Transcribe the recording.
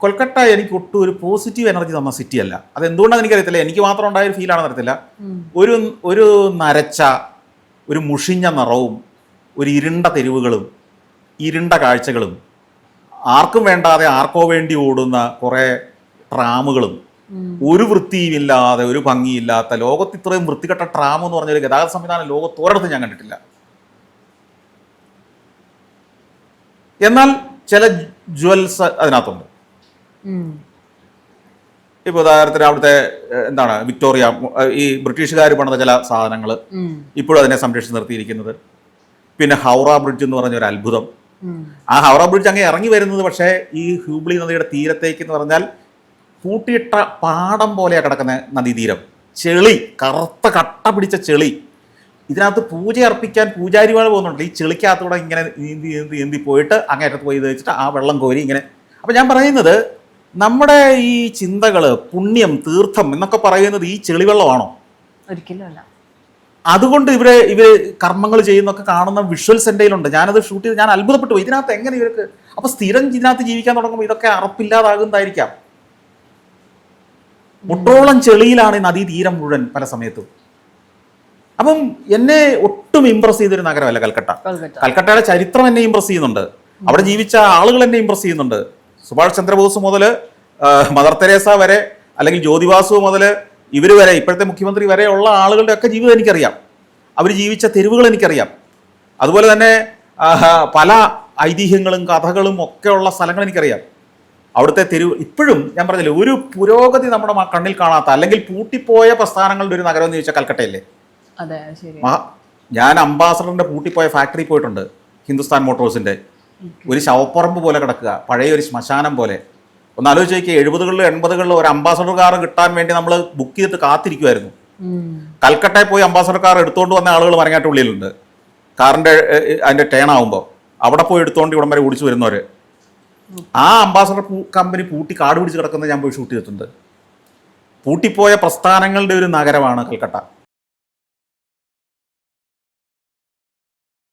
കൊൽക്കട്ട എനിക്ക് ഒട്ടും ഒരു പോസിറ്റീവ് എനർജി തന്ന സിറ്റി അല്ല. അതെന്തുകൊണ്ടാണെന്ന് എനിക്കറിയത്തില്ല. എനിക്ക് മാത്രം ഉണ്ടായ ഒരു ഫീലാണെന്ന് അറിയത്തില്ല. ഒരു ഒരു നരച്ച, ഒരു മുഷിഞ്ഞ നിറവും, ഒരു ഇരുണ്ട തെരുവുകളും, ഇരുണ്ട കാഴ്ചകളും, ആർക്കും വേണ്ടാതെ ആർക്കോ വേണ്ടി ഓടുന്ന കുറേ ട്രാമുകളും, ഒരു വൃത്തിയുമില്ലാതെ, ഒരു ഭംഗിയില്ലാത്ത, ലോകത്ത് ഇത്രയും വൃത്തികെട്ട ട്രാം എന്ന് പറഞ്ഞൊരു ഗതാഗത സംവിധാനം ലോകത്തോരിടത്തും ഞാൻ കണ്ടിട്ടില്ല. എന്നാൽ ചില ജ്വൽസ് അതിനകത്തുണ്ട്. ഇപ്പോൾ ഉദാഹരണത്തിന് അവിടുത്തെ എന്താണ് വിക്ടോറിയ, ഈ ബ്രിട്ടീഷുകാർ പണിത ചില സാധനങ്ങൾ ഇപ്പോഴും അതിനെ സംരക്ഷിച്ച് നിർത്തിയിരിക്കുന്നത്. പിന്നെ ഹൗറ ബ്രിഡ്ജ് എന്ന് പറഞ്ഞൊരു അത്ഭുതം. ആ ഹൗറ ബ്രിഡ്ജ് അങ്ങ് ഇറങ്ങി വരുന്നത് പക്ഷേ ഈ ഹ്യൂബ്ലി നദിയുടെ തീരത്തേക്ക് എന്ന് പറഞ്ഞാൽ പൂട്ടിയിട്ട പാടം പോലെയാണ് കിടക്കുന്ന നദീതീരം. ചെളി, കറുത്ത കട്ട പിടിച്ച ചെളി. ഇതിനകത്ത് പൂജ അർപ്പിക്കാൻ പൂജാരിമാർ പോകുന്നുണ്ട്. ഈ ചെളിക്കകത്തൂടെ ഇങ്ങനെ നീന്തി നീന്തി നീന്തി പോയിട്ട് അങ്ങേറ്റത്ത് പോയി വെച്ചിട്ട് ആ വെള്ളം കോരി ഇങ്ങനെ. അപ്പം ഞാൻ പറയുന്നത്, നമ്മുടെ ഈ ചിന്തകൾ, പുണ്യം, തീർത്ഥം എന്നൊക്കെ പറയുന്നത് ഈ ചെളിവെള്ളമാണോ? ഒരിക്കലും അല്ല. അതുകൊണ്ട് ഇവര് കർമ്മങ്ങൾ ചെയ്യുന്നൊക്കെ കാണുന്ന വിഷ്വൽസ് എൻ്റെ കയ്യിലുണ്ട്. ഞാനത് ഷൂട്ട് ചെയ്ത് ഞാൻ അത്ഭുതപ്പെട്ടു പോയി. ഇതിനകത്ത് എങ്ങനെ ഇവർക്ക് അപ്പൊ സ്ഥിരം ഇതിനകത്ത് ജീവിക്കാൻ തുടങ്ങുമ്പോൾ ഇതൊക്കെ അറപ്പില്ലാതാകുന്നതായിരിക്കാം. മുട്ടോളം ചെളിയിലാണ് ഈ നദീ തീരം മുഴുവൻ പല സമയത്തും. അപ്പം എന്നെ ഒട്ടും ഇംപ്രസ് ചെയ്തൊരു നഗരമല്ല കൽക്കട്ട. കൽക്കട്ടയുടെ ചരിത്രം എന്നെ ഇംപ്രസ് ചെയ്യുന്നുണ്ട്. അവിടെ ജീവിച്ച ആളുകൾ എന്നെ ഇംപ്രസ് ചെയ്യുന്നുണ്ട്. സുഭാഷ് ചന്ദ്രബോസ് മുതൽ മദർ തെരേസ വരെ, അല്ലെങ്കിൽ ജ്യോതിബാസു മുതൽ ഇവർ വരെ, ഇപ്പോഴത്തെ മുഖ്യമന്ത്രി വരെ ഉള്ള ആളുകളുടെ ഒക്കെ ജീവിതം എനിക്കറിയാം. അവർ ജീവിച്ച തെരുവുകൾ എനിക്കറിയാം. അതുപോലെ തന്നെ പല ഐതിഹ്യങ്ങളും കഥകളും ഒക്കെ ഉള്ള സ്ഥലങ്ങൾ എനിക്കറിയാം. അവിടുത്തെ തെരുവ് ഇപ്പോഴും ഞാൻ പറഞ്ഞില്ലേ, ഒരു പുരോഗതി നമ്മുടെ കണ്ണിൽ കാണാത്ത, അല്ലെങ്കിൽ പൂട്ടിപ്പോയ പ്രസ്ഥാനങ്ങളുടെ ഒരു നഗരം എന്ന് ചോദിച്ചാൽ കൽക്കട്ടയല്ലേ. ഞാൻ അംബാസഡറിന്റെ പൂട്ടിപ്പോയ ഫാക്ടറി പോയിട്ടുണ്ട്, ഹിന്ദുസ്ഥാൻ മോട്ടോഴ്സിന്റെ. ഒരു ശവപ്പറമ്പ് പോലെ കിടക്കുക, പഴയ ഒരു ശ്മശാനം പോലെ. ഒന്ന് ആലോചിച്ച് നോക്കിയാൽ 70കളിലും 80കളിലും ഒരു അംബാസഡർ കാർ കിട്ടാൻ വേണ്ടി നമ്മൾ ബുക്ക് ചെയ്തിട്ട് കാത്തിരിക്കുമായിരുന്നു. കൽക്കട്ടയിൽ പോയി അംബാസഡർ കാർ എടുത്തുകൊണ്ട് വന്ന ആളുകൾ മരങ്ങാട്ടുള്ളിയിലുണ്ട്. കാറിന്റെ അതിന്റെ ടേൺ ആകുമ്പോൾ അവിടെ പോയി എടുത്തുകൊണ്ട് ഇവിടം വരെ ഓടിച്ചു വരുന്നവർ. ആ അംബാസഡർ കമ്പനി പൂട്ടി കാട് പിടിച്ച് കിടക്കുന്നത് ഞാൻ പോയി ഷൂട്ട് ചെയ്തിട്ടുണ്ട്. പൂട്ടിപ്പോയ പ്രസ്ഥാനങ്ങളുടെ ഒരു നഗരമാണ് കൽക്കട്ട.